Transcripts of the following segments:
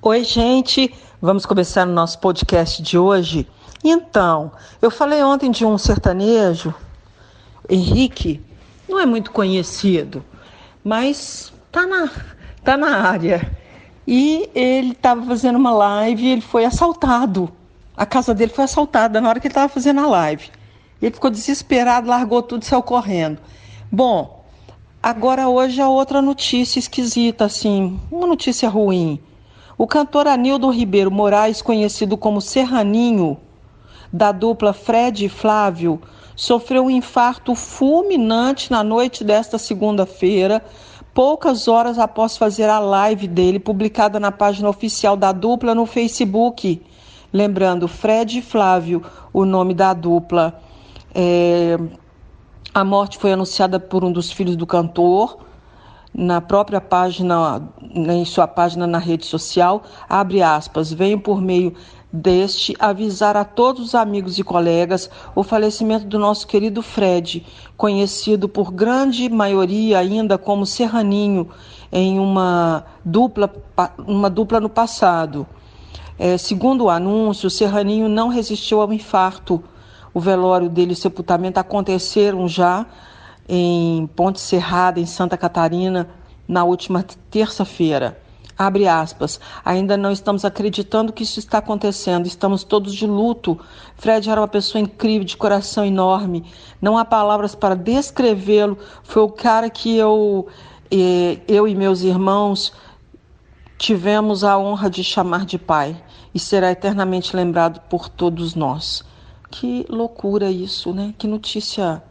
Oi, gente, vamos começar o nosso podcast de hoje. Então, eu falei ontem de um sertanejo, Henrique, não é muito conhecido, mas tá na área. E ele estava fazendo uma live e ele foi assaltado. A casa dele foi assaltada na hora que ele estava fazendo a live. Ele ficou desesperado, largou tudo e saiu correndo. Bom, agora hoje é outra notícia esquisita, assim, uma notícia ruim. O cantor Anildo Ribeiro Moraes, conhecido como Serraninho, da dupla Fred e Flávio, sofreu um infarto fulminante na noite desta segunda-feira, poucas horas após fazer a live dele, publicada na página oficial da dupla no Facebook. Lembrando, Fred e Flávio, o nome da dupla. A morte foi anunciada por um dos filhos do cantor, na própria página, em sua página na rede social, abre aspas, venho por meio deste avisar a todos os amigos e colegas o falecimento do nosso querido Fred, conhecido por grande maioria ainda como Serraninho, em uma dupla no passado. Segundo o anúncio, o Serraninho não resistiu ao infarto. O velório dele e o sepultamento aconteceram já em Ponte Serrada, em Santa Catarina, na última terça-feira. Abre aspas, ainda não estamos acreditando que isso está acontecendo, estamos todos de luto. Fred era uma pessoa incrível, de coração enorme, não há palavras para descrevê-lo, foi o cara que eu e meus irmãos tivemos a honra de chamar de pai e será eternamente lembrado por todos nós. Que loucura isso, né? Que notícia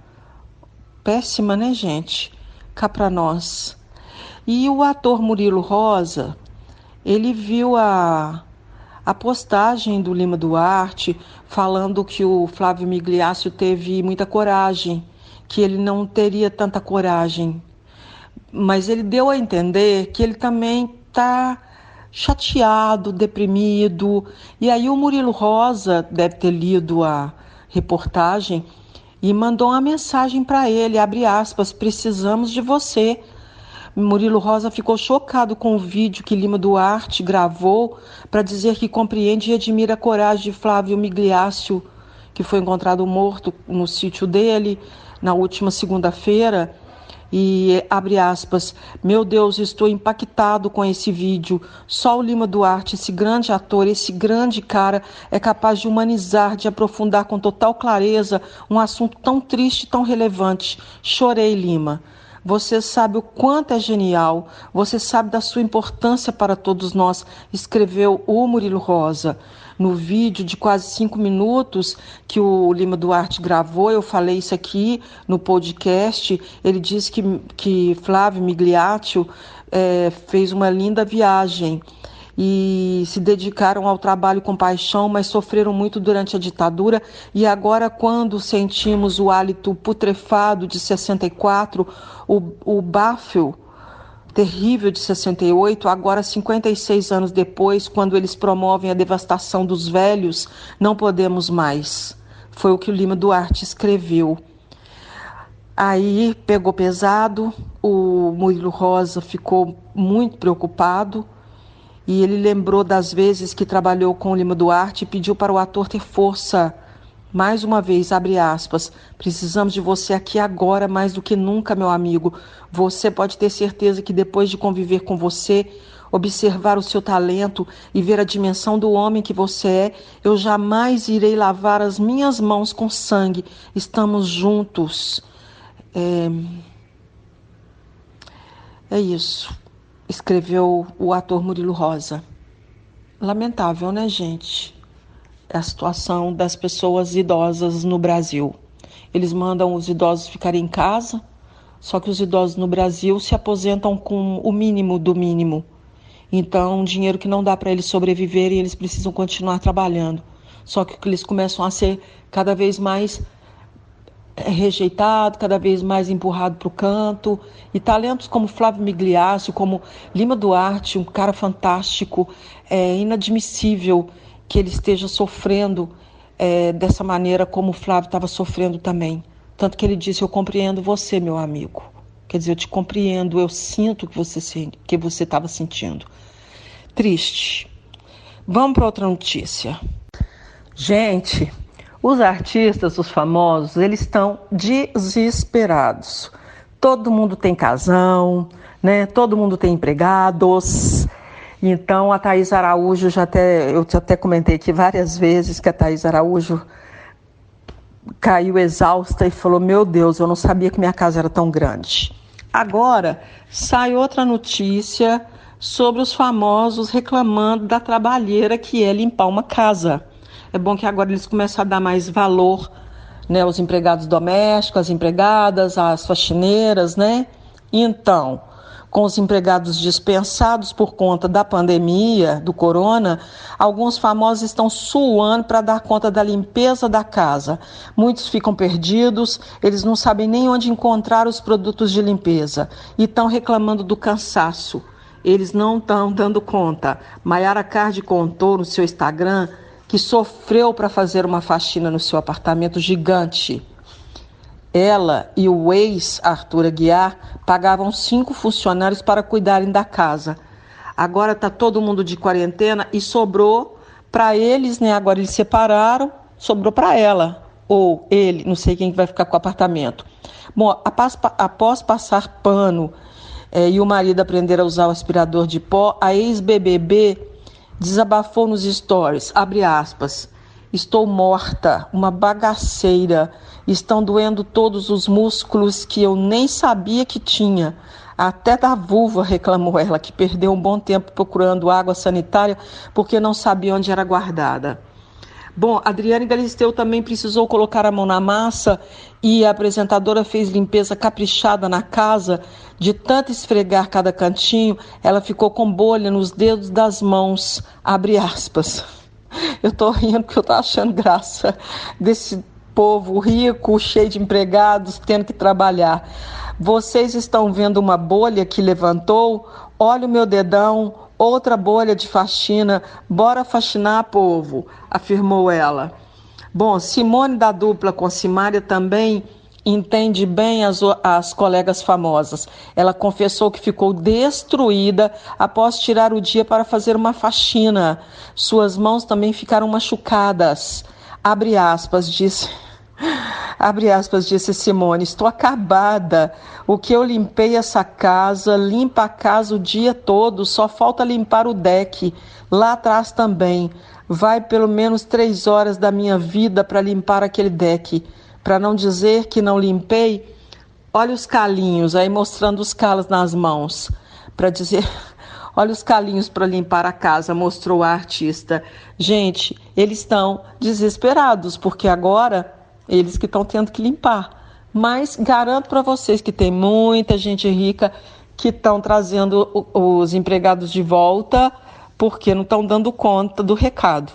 péssima, né, gente? Cá pra nós. E o ator Murilo Rosa, ele viu a postagem do Lima Duarte falando que o Flávio Migliaccio teve muita coragem, que ele não teria tanta coragem. Mas ele deu a entender que ele também está chateado, deprimido. E aí o Murilo Rosa deve ter lido a reportagem e mandou uma mensagem para ele, abre aspas, precisamos de você. Murilo Rosa ficou chocado com o vídeo que Lima Duarte gravou para dizer que compreende e admira a coragem de Flávio Migliaccio, que foi encontrado morto no sítio dele na última segunda-feira. E abre aspas, meu Deus, estou impactado com esse vídeo. Só o Lima Duarte, esse grande ator, esse grande cara, é capaz de humanizar, de aprofundar com total clareza um assunto tão triste e tão relevante. Chorei, Lima. Você sabe o quanto é genial, você sabe da sua importância para todos nós, escreveu o Murilo Rosa. No vídeo de quase 5 minutos que o Lima Duarte gravou, eu falei isso aqui no podcast, ele disse que Flávio Migliaccio fez uma linda viagem e se dedicaram ao trabalho com paixão, mas sofreram muito durante a ditadura e agora quando sentimos o hálito putrefado de 64, o bafo terrível de 68, agora 56 anos depois, quando eles promovem a devastação dos velhos, não podemos mais. Foi o que o Lima Duarte escreveu. Aí pegou pesado, o Murilo Rosa ficou muito preocupado e ele lembrou das vezes que trabalhou com o Lima Duarte e pediu para o ator ter força. Mais uma vez, abre aspas, precisamos de você aqui agora mais do que nunca, meu amigo. Você pode ter certeza que depois de conviver com você, observar o seu talento e ver a dimensão do homem que você é, eu jamais irei lavar as minhas mãos com sangue. Estamos juntos. É isso, escreveu o ator Murilo Rosa. Lamentável, né, gente? A situação das pessoas idosas no Brasil. Eles mandam os idosos ficarem em casa, só que os idosos no Brasil se aposentam com o mínimo do mínimo. Então, dinheiro que não dá para eles sobreviverem, eles precisam continuar trabalhando. Só que eles começam a ser cada vez mais rejeitados, cada vez mais empurrados para o canto. E talentos como Flávio Migliaccio, como Lima Duarte, um cara fantástico, é inadmissível que ele esteja sofrendo dessa maneira como o Flávio estava sofrendo também. Tanto que ele disse, eu compreendo você, meu amigo. Quer dizer, eu te compreendo, eu sinto o que você estava sentindo. Triste. Vamos para outra notícia. Gente, os artistas, os famosos, eles estão desesperados. Todo mundo tem casão, né? Todo mundo tem empregados. Então a Thaís Araújo, eu já até comentei aqui várias vezes que a Thaís Araújo caiu exausta e falou: meu Deus, eu não sabia que minha casa era tão grande. Agora sai outra notícia sobre os famosos reclamando da trabalheira que é limpar uma casa. É bom que agora eles começam a dar mais valor, né, aos empregados domésticos, às empregadas, às faxineiras, né? Então, com os empregados dispensados por conta da pandemia, do corona, alguns famosos estão suando para dar conta da limpeza da casa. Muitos ficam perdidos, eles não sabem nem onde encontrar os produtos de limpeza e estão reclamando do cansaço. Eles não estão dando conta. Mayara Card contou no seu Instagram que sofreu para fazer uma faxina no seu apartamento gigante. Ela e o ex-Arthur Aguiar pagavam 5 funcionários para cuidarem da casa. Agora está todo mundo de quarentena e sobrou para eles, né? Agora eles separaram, sobrou para ela. Ou ele, não sei quem vai ficar com o apartamento. Bom, após passar pano e o marido aprender a usar o aspirador de pó, a ex-BBB desabafou nos stories, abre aspas: estou morta, uma bagaceira, estão doendo todos os músculos que eu nem sabia que tinha. Até da vulva, reclamou ela, que perdeu um bom tempo procurando água sanitária porque não sabia onde era guardada. Bom, Adriane Galisteu também precisou colocar a mão na massa e a apresentadora fez limpeza caprichada na casa. De tanto esfregar cada cantinho, ela ficou com bolha nos dedos das mãos, abre aspas. Eu tô rindo porque eu tô achando graça desse povo rico, cheio de empregados, tendo que trabalhar. Vocês estão vendo uma bolha que levantou? Olha o meu dedão, outra bolha de faxina. Bora faxinar, povo, afirmou ela. Bom, Simone da dupla com Simária também entende bem as colegas famosas. Ela confessou que ficou destruída após tirar o dia para fazer uma faxina. Suas mãos também ficaram machucadas. Abre aspas, disse Simone, estou acabada. O que eu limpei essa casa, limpa a casa o dia todo, só falta limpar o deck. Lá atrás também. Vai pelo menos 3 horas da minha vida para limpar aquele deck. Para não dizer que não limpei, olha os calinhos, aí mostrando os calos nas mãos. Para dizer, olha os calinhos para limpar a casa, mostrou a artista. Gente, eles estão desesperados, porque agora eles que estão tendo que limpar. Mas garanto para vocês que tem muita gente rica que estão trazendo os empregados de volta porque não estão dando conta do recado.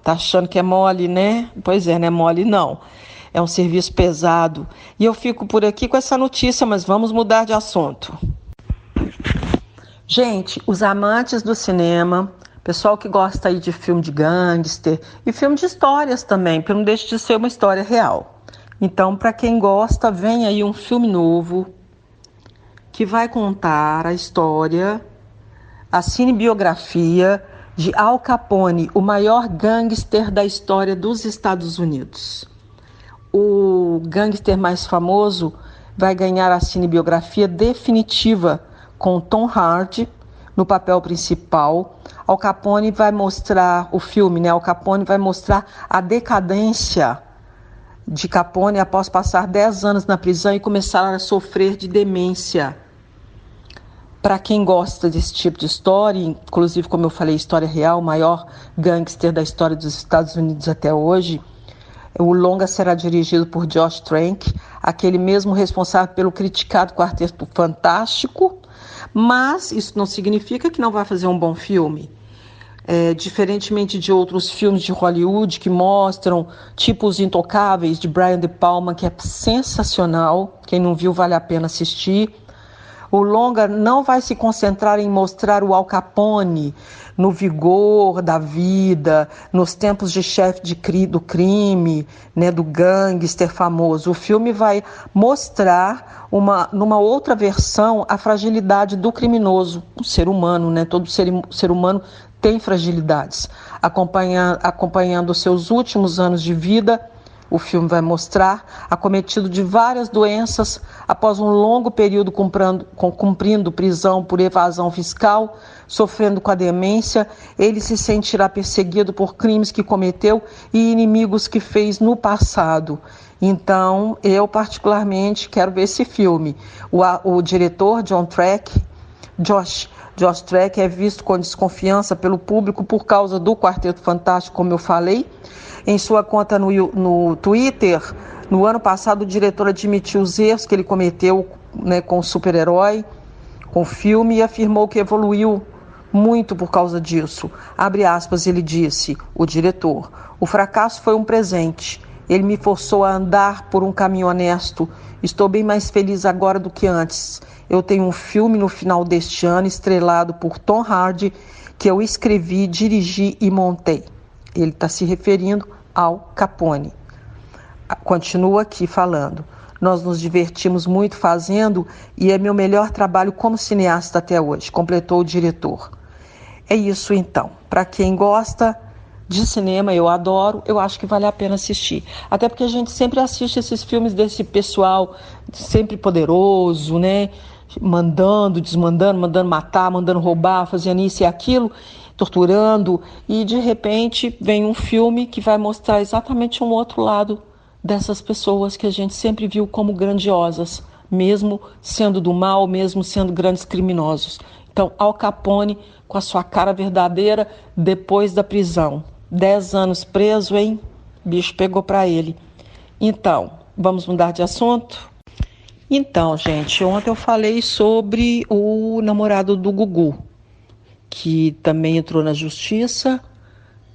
Tá achando que é mole, né? Pois é, não é mole não. É um serviço pesado. E eu fico por aqui com essa notícia, mas vamos mudar de assunto. Gente, os amantes do cinema, pessoal que gosta aí de filme de gangster e filme de histórias também, porque não deixa de ser uma história real. Então, para quem gosta, vem aí um filme novo que vai contar a história, a cinebiografia de Al Capone, o maior gangster da história dos Estados Unidos. O gangster mais famoso vai ganhar a cinebiografia definitiva com Tom Hardy no papel principal. Al Capone vai mostrar, o filme, né? Al Capone vai mostrar a decadência de Capone após passar 10 anos na prisão e começar a sofrer de demência. Para quem gosta desse tipo de história, inclusive, como eu falei, história real, o maior gangster da história dos Estados Unidos até hoje, o longa será dirigido por Josh Trank, aquele mesmo responsável pelo criticado Quarteto Fantástico, mas isso não significa que não vai fazer um bom filme. Diferentemente de outros filmes de Hollywood que mostram, tipo Os Intocáveis, de Brian De Palma, que é sensacional, quem não viu vale a pena assistir. O longa não vai se concentrar em mostrar o Al Capone no vigor da vida, nos tempos de chefe do crime, né, do gangster famoso. O filme vai mostrar numa outra versão a fragilidade do criminoso, o ser humano, né? Todo ser humano tem fragilidades. Acompanhando os seus últimos anos de vida, o filme vai mostrar acometido de várias doenças após um longo período cumprindo prisão por evasão fiscal, sofrendo com a demência. Ele se sentirá perseguido por crimes que cometeu e inimigos que fez no passado. Então, eu particularmente quero ver esse filme. O diretor, Josh Trank, é visto com desconfiança pelo público por causa do Quarteto Fantástico, como eu falei. Em sua conta no Twitter, no ano passado, o diretor admitiu os erros que ele cometeu, né, com o super-herói, com o filme, e afirmou que evoluiu muito por causa disso. Abre aspas, ele disse, o diretor: "O fracasso foi um presente. Ele me forçou a andar por um caminho honesto. Estou bem mais feliz agora do que antes. Eu tenho um filme no final deste ano, estrelado por Tom Hardy, que eu escrevi, dirigi e montei." Ele está se referindo ao Capone. Continua aqui falando: "Nós nos divertimos muito fazendo e é meu melhor trabalho como cineasta até hoje", completou o diretor. É isso então. Para quem gosta de cinema, eu adoro, eu acho que vale a pena assistir. Até porque a gente sempre assiste esses filmes desse pessoal sempre poderoso, né? Mandando, desmandando, mandando matar, mandando roubar, fazendo isso e aquilo, torturando, e de repente vem um filme que vai mostrar exatamente um outro lado dessas pessoas que a gente sempre viu como grandiosas, mesmo sendo do mal, mesmo sendo grandes criminosos. Então, Al Capone, com a sua cara verdadeira, depois da prisão. 10 anos preso, hein? Bicho pegou pra ele. Então, vamos mudar de assunto? Então, gente, ontem eu falei sobre o namorado do Gugu, que também entrou na justiça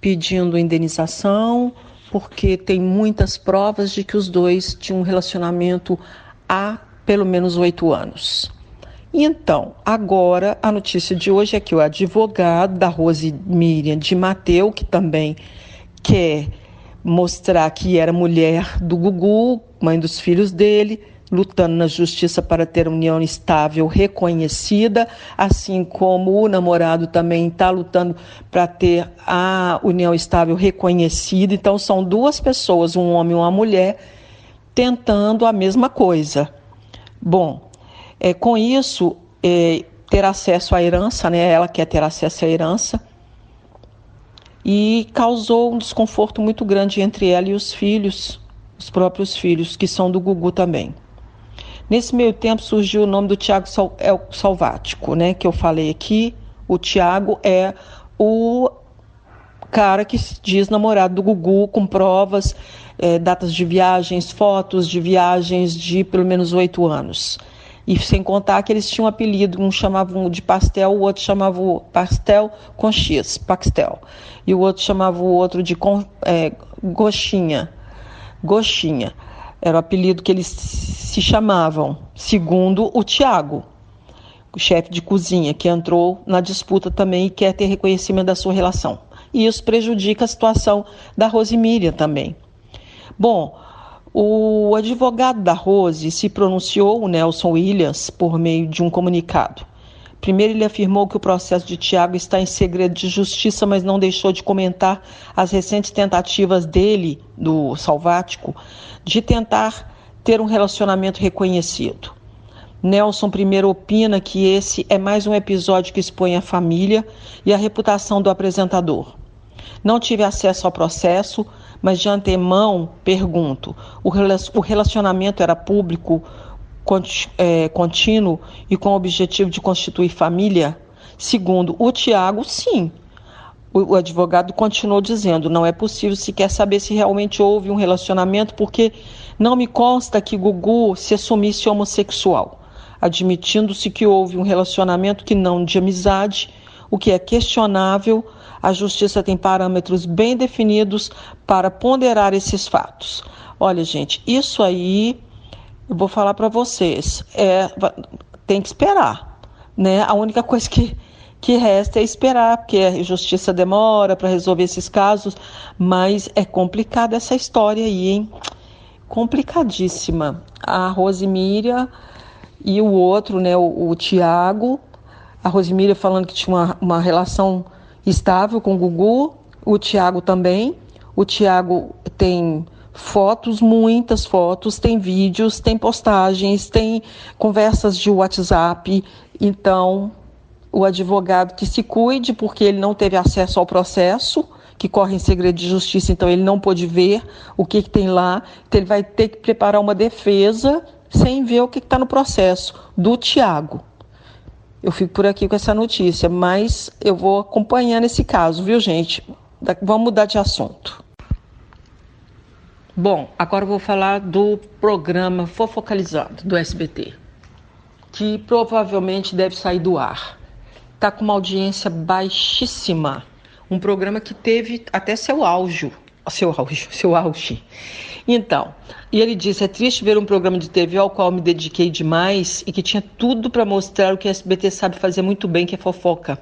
pedindo indenização, porque tem muitas provas de que os dois tinham um relacionamento há pelo menos 8 anos. Então, agora a notícia de hoje é que o advogado da Rose Miriam de Matteu, que também quer mostrar que era mulher do Gugu, mãe dos filhos dele, lutando na justiça para ter uma união estável reconhecida, assim como o namorado também está lutando para ter a união estável reconhecida. Então, são duas pessoas, um homem e uma mulher, tentando a mesma coisa. Bom, com isso, ter acesso à herança, né? Ela quer ter acesso à herança, e causou um desconforto muito grande entre ela e os filhos, os próprios filhos, que são do Gugu também. Nesse meio tempo surgiu o nome do Thiago Salvático, né? Que eu falei aqui. O Thiago é o cara que se diz namorado do Gugu, com provas, datas de viagens, fotos de viagens de pelo menos 8 anos. E sem contar que eles tinham um apelido, um chamavam de Pastel, o outro chamava o Pastel com X, Pastel. E o outro chamava o outro de Gostinha. Gostinha. Era o apelido que eles se chamavam, segundo o Thiago, o chefe de cozinha, que entrou na disputa também e quer ter reconhecimento da sua relação. E isso prejudica a situação da Rose Miriam também. Bom, o advogado da Rose se pronunciou, o Nelson Williams, por meio de um comunicado. Primeiro, ele afirmou que o processo de Thiago está em segredo de justiça, mas não deixou de comentar as recentes tentativas dele, do Salvático, de tentar ter um relacionamento reconhecido. Nelson primeiro opina que esse é mais um episódio que expõe a família e a reputação do apresentador. Não tive acesso ao processo, mas de antemão pergunto: o relacionamento era público, contínuo e com o objetivo de constituir família? Segundo o Thiago, sim. O advogado continuou dizendo: não é possível sequer saber se realmente houve um relacionamento, porque não me consta que Gugu se assumisse homossexual, admitindo-se que houve um relacionamento que não de amizade, o que é questionável. A justiça tem parâmetros bem definidos para ponderar esses fatos. Olha, gente, isso aí, eu vou falar para vocês, tem que esperar, né? A única coisa que resta é esperar, porque a justiça demora para resolver esses casos, mas é complicada essa história aí, hein? Complicadíssima. A Rosemíria e o outro, né, o Tiago, a Rosemíria falando que tinha uma relação estável com o Gugu, o Tiago também. O Tiago tem fotos, muitas fotos, tem vídeos, tem postagens, tem conversas de WhatsApp. Então, o advogado que se cuide, porque ele não teve acesso ao processo, que corre em segredo de justiça, então ele não pôde ver o que tem lá. Então, ele vai ter que preparar uma defesa sem ver o que está no processo do Tiago. Eu fico por aqui com essa notícia, mas eu vou acompanhando esse caso, viu, gente? Vamos mudar de assunto. Bom, agora eu vou falar do programa Fofocalizando, do SBT, que provavelmente deve sair do ar. Está com uma audiência baixíssima. Um programa que teve até seu auge. Então, e ele disse: é triste ver um programa de TV ao qual me dediquei demais e que tinha tudo para mostrar o que a SBT sabe fazer muito bem, que é fofoca.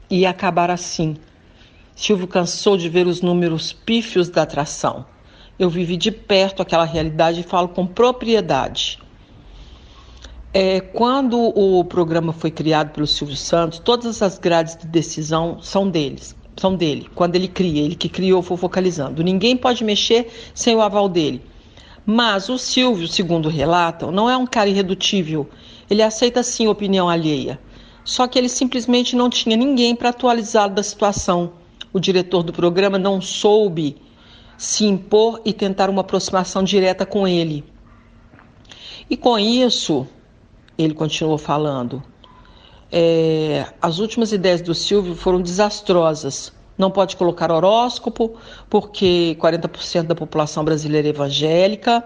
E ia acabar assim. Silvio cansou de ver os números pífios da atração. Eu vivi de perto aquela realidade e falo com propriedade. Quando o programa foi criado pelo Silvio Santos, todas as grades de decisão são dele. Quando ele cria, ele que criou Fofocalizando. Ninguém pode mexer sem o aval dele. Mas o Silvio, segundo relatam, não é um cara irredutível. Ele aceita sim a opinião alheia. Só que ele simplesmente não tinha ninguém para atualizá-lo da situação. O diretor do programa não soube se impor e tentar uma aproximação direta com ele. E com isso, ele continuou falando, as últimas ideias do Silvio foram desastrosas. Não pode colocar horóscopo, porque 40% da população brasileira é evangélica.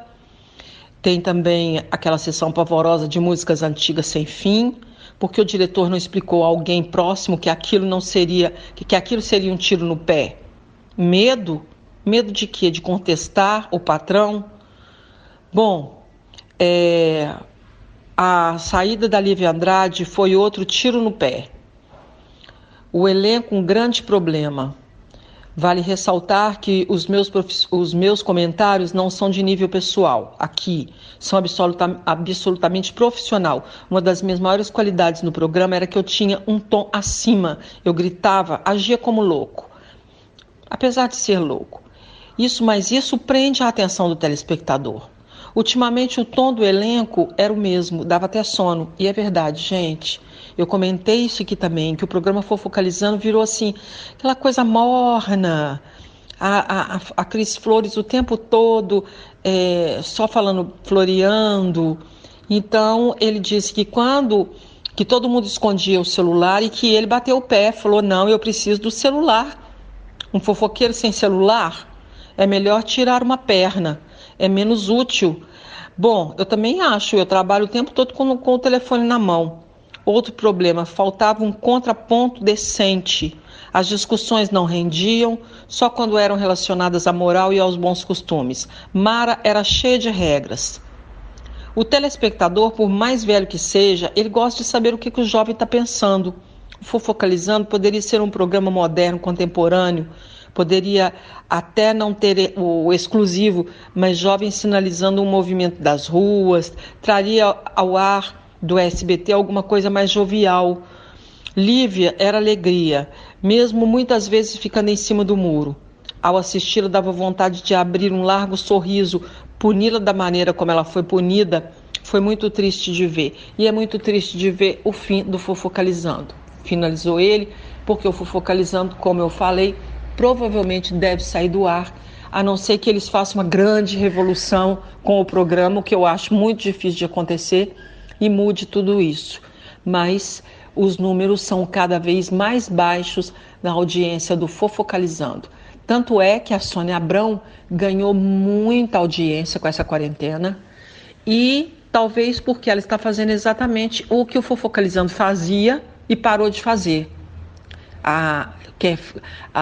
Tem também aquela sessão pavorosa de músicas antigas sem fim, porque o diretor não explicou a alguém próximo que aquilo seria um tiro no pé. Medo? Medo de quê? De contestar o patrão? Bom, a saída da Lívia Andrade foi outro tiro no pé. O elenco, um grande problema. Vale ressaltar que os meus comentários não são de nível pessoal. Aqui, são absolutamente profissional. Uma das minhas maiores qualidades no programa era que eu tinha um tom acima. Eu gritava, agia como louco. Apesar de ser louco. Mas isso prende a atenção do telespectador. Ultimamente o tom do elenco era o mesmo, dava até sono. E é verdade, gente. Eu comentei isso aqui também, que o programa Fofocalizando virou assim, aquela coisa morna. A Cris Flores o tempo todo só falando, floreando. Então ele disse que que todo mundo escondia o celular e que ele bateu o pé, falou, não, eu preciso do celular. Um fofoqueiro sem celular é melhor tirar uma perna. É menos útil. Bom, eu também acho, eu trabalho o tempo todo com o telefone na mão. Outro problema, faltava um contraponto decente. As discussões não rendiam, só quando eram relacionadas à moral e aos bons costumes. Mara era cheia de regras. O telespectador, por mais velho que seja, ele gosta de saber o que o jovem está pensando. O Fofocalizando poderia ser um programa moderno, contemporâneo, poderia até não ter o exclusivo, mas jovens sinalizando um movimento das ruas, traria ao ar do SBT alguma coisa mais jovial. Lívia era alegria, mesmo muitas vezes ficando em cima do muro. Ao assisti-la, dava vontade de abrir um largo sorriso. Puni-la da maneira como ela foi punida foi muito triste de ver. E é muito triste de ver o fim do Fofocalizando. Finalizou ele, porque o Fofocalizando, como eu falei, provavelmente deve sair do ar, a não ser que eles façam uma grande revolução com o programa, o que eu acho muito difícil de acontecer, e mude tudo isso. Mas os números são cada vez mais baixos na audiência do Fofocalizando. Tanto é que a Sônia Abrão ganhou muita audiência com essa quarentena, e talvez porque ela está fazendo exatamente o que o Fofocalizando fazia e parou de fazer.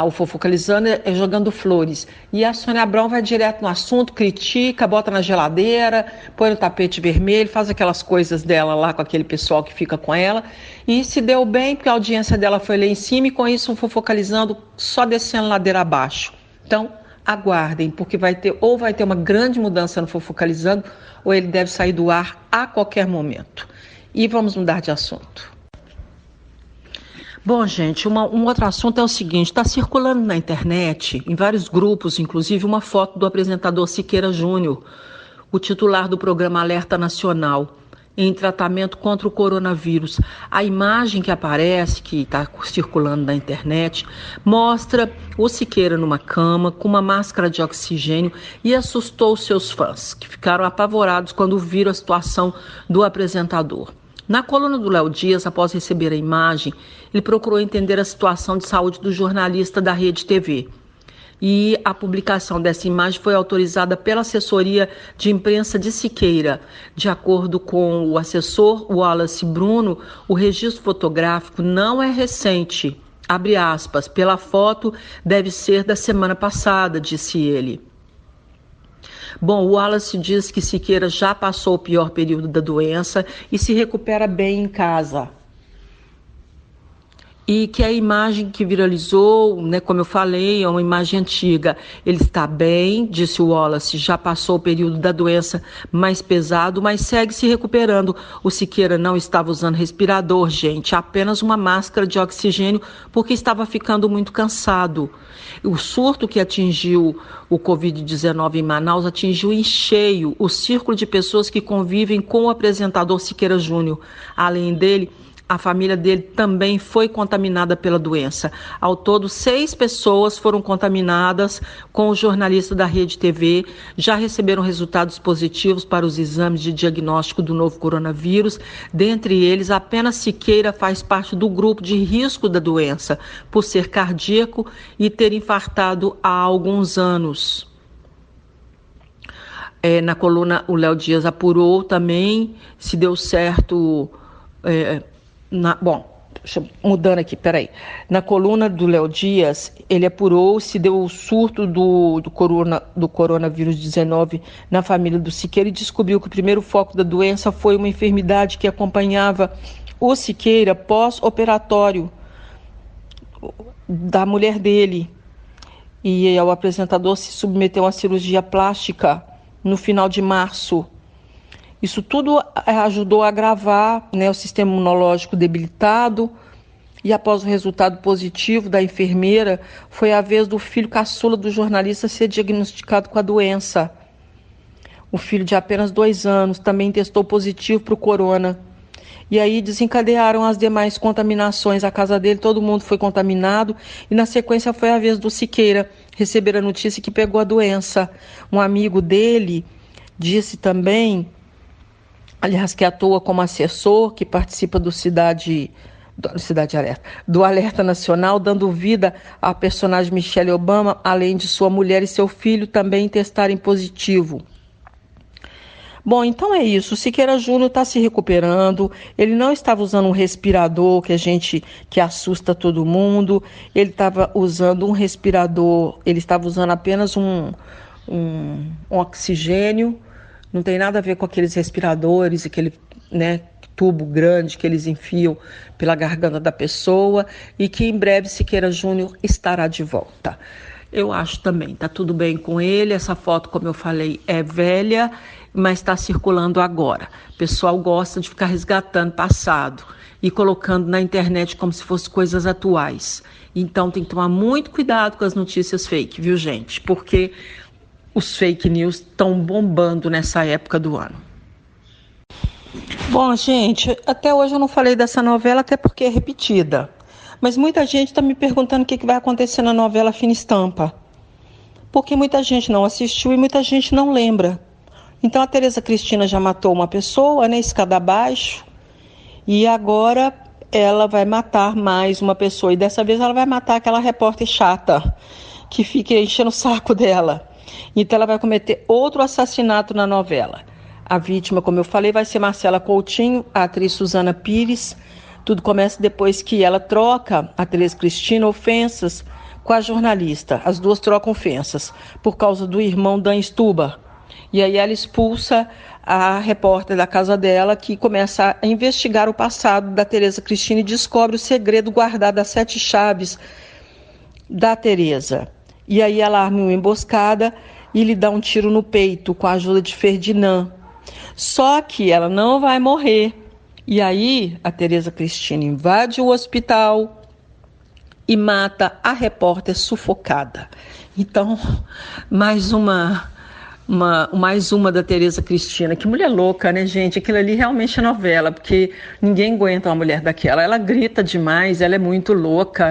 o Fofocalizando é jogando flores. E a Sônia Abrão vai direto no assunto, critica, bota na geladeira, põe no tapete vermelho, faz aquelas coisas dela lá com aquele pessoal que fica com ela. E se deu bem, porque a audiência dela foi lá em cima, e com isso o Fofocalizando só descendo ladeira abaixo. Então, aguardem, porque vai ter uma grande mudança no Fofocalizando, ou ele deve sair do ar a qualquer momento. E vamos mudar de assunto. Bom, gente, um outro assunto é o seguinte: está circulando na internet, em vários grupos, inclusive, uma foto do apresentador Siqueira Júnior, o titular do programa Alerta Nacional, em tratamento contra o coronavírus. A imagem que aparece, que está circulando na internet, mostra o Siqueira numa cama, com uma máscara de oxigênio, e assustou os seus fãs, que ficaram apavorados quando viram a situação do apresentador. Na coluna do Léo Dias, após receber a imagem, ele procurou entender a situação de saúde do jornalista da Rede TV. E a publicação dessa imagem foi autorizada pela assessoria de imprensa de Siqueira. De acordo com o assessor Wallace Bruno, o registro fotográfico não é recente. Abre aspas, pela foto deve ser da semana passada, disse ele. Bom, o Wallace diz que Siqueira já passou o pior período da doença e se recupera bem em casa. E que a imagem que viralizou, né, como eu falei, é uma imagem antiga. Ele está bem, disse o Wallace, já passou o período da doença mais pesado, mas segue se recuperando. O Siqueira não estava usando respirador, gente, apenas uma máscara de oxigênio, porque estava ficando muito cansado. O surto que atingiu o Covid-19 em Manaus atingiu em cheio o círculo de pessoas que convivem com o apresentador Siqueira Júnior. Além dele, a família dele também foi contaminada pela doença. Ao todo, 6 pessoas foram contaminadas com o jornalista da Rede TV. Já receberam resultados positivos para os exames de diagnóstico do novo coronavírus. Dentre eles, apenas Siqueira faz parte do grupo de risco da doença, por ser cardíaco e ter infartado há alguns anos. Na coluna, o Léo Dias apurou também se deu certo... mudando aqui, peraí. Na coluna do Léo Dias, ele apurou se deu o surto do coronavírus 19 na família do Siqueira e descobriu que o primeiro foco da doença foi uma enfermidade que acompanhava o Siqueira pós-operatório da mulher dele. E o apresentador se submeteu a uma cirurgia plástica no final de março. Isso tudo ajudou a agravar, né, o sistema imunológico debilitado, e após o resultado positivo da enfermeira, foi a vez do filho caçula do jornalista ser diagnosticado com a doença. O filho de apenas 2 anos também testou positivo para o corona. E aí desencadearam as demais contaminações. A casa dele, todo mundo foi contaminado, e na sequência foi a vez do Siqueira receber a notícia que pegou a doença. Um amigo dele disse também, aliás, que atua como assessor, que participa do Alerta Nacional, dando vida à personagem Michelle Obama, além de sua mulher e seu filho também testarem positivo. Bom, então é isso. O Siqueira Júnior está se recuperando. Ele não estava usando um respirador que assusta todo mundo. Ele estava usando um respirador, ele estava usando apenas um oxigênio. Não tem nada a ver com aqueles respiradores, aquele, né, tubo grande que eles enfiam pela garganta da pessoa, e que em breve Siqueira Júnior estará de volta. Eu acho também, tá tudo bem com ele. Essa foto, como eu falei, é velha, mas está circulando agora. O pessoal gosta de ficar resgatando passado e colocando na internet como se fossem coisas atuais. Então tem que tomar muito cuidado com as notícias fake, viu, gente? Porque os fake news estão bombando nessa época do ano. Bom, gente, até hoje eu não falei dessa novela, até porque é repetida. Mas muita gente está me perguntando o que vai acontecer na novela Fina Estampa. Porque muita gente não assistiu e muita gente não lembra. Então a Tereza Cristina já matou uma pessoa, né, escada abaixo. E agora ela vai matar mais uma pessoa. E dessa vez ela vai matar aquela repórter chata que fica enchendo o saco dela. Então ela vai cometer outro assassinato na novela. A vítima, como eu falei, vai ser Marcela Coutinho, a atriz Suzana Pires, Tudo começa depois que ela troca, a Tereza Cristina, ofensas com a jornalista. As duas trocam ofensas por causa do irmão Dan Stuba. E aí ela expulsa a repórter da casa dela, que começa a investigar o passado da Tereza Cristina e descobre o segredo guardado, as 7 chaves da Tereza. E aí ela arma uma emboscada e lhe dá um tiro no peito com a ajuda de Ferdinand. Só que ela não vai morrer. E aí a Tereza Cristina invade o hospital e mata a repórter sufocada. Então, mais uma da Tereza Cristina. Que mulher louca, né, gente? Aquilo ali realmente é novela, porque ninguém aguenta uma mulher daquela. Ela grita demais, ela é muito louca,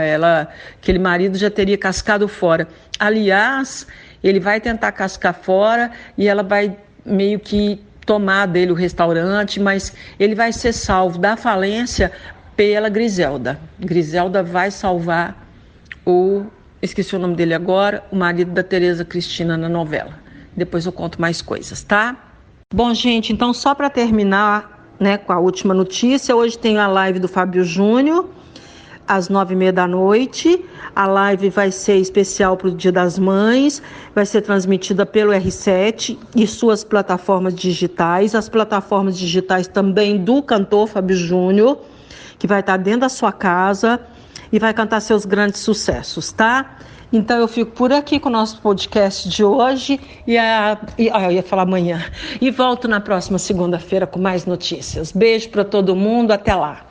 aquele marido já teria cascado fora. Aliás, ele vai tentar cascar fora e ela vai meio que tomar dele o restaurante, mas ele vai ser salvo da falência pela Griselda. Griselda vai salvar esqueci o nome dele agora, o marido da Tereza Cristina na novela. Depois eu conto mais coisas, tá? Bom, gente, então só para terminar, né, com a última notícia, hoje tem a live do Fábio Júnior, às 9h30 da noite. A live vai ser especial para o Dia das Mães, vai ser transmitida pelo R7 e suas plataformas digitais, as plataformas digitais também do cantor Fábio Júnior, que vai estar dentro da sua casa e vai cantar seus grandes sucessos, tá? Então eu fico por aqui com o nosso podcast de hoje eu ia falar amanhã. E volto na próxima segunda-feira com mais notícias. Beijo para todo mundo, até lá.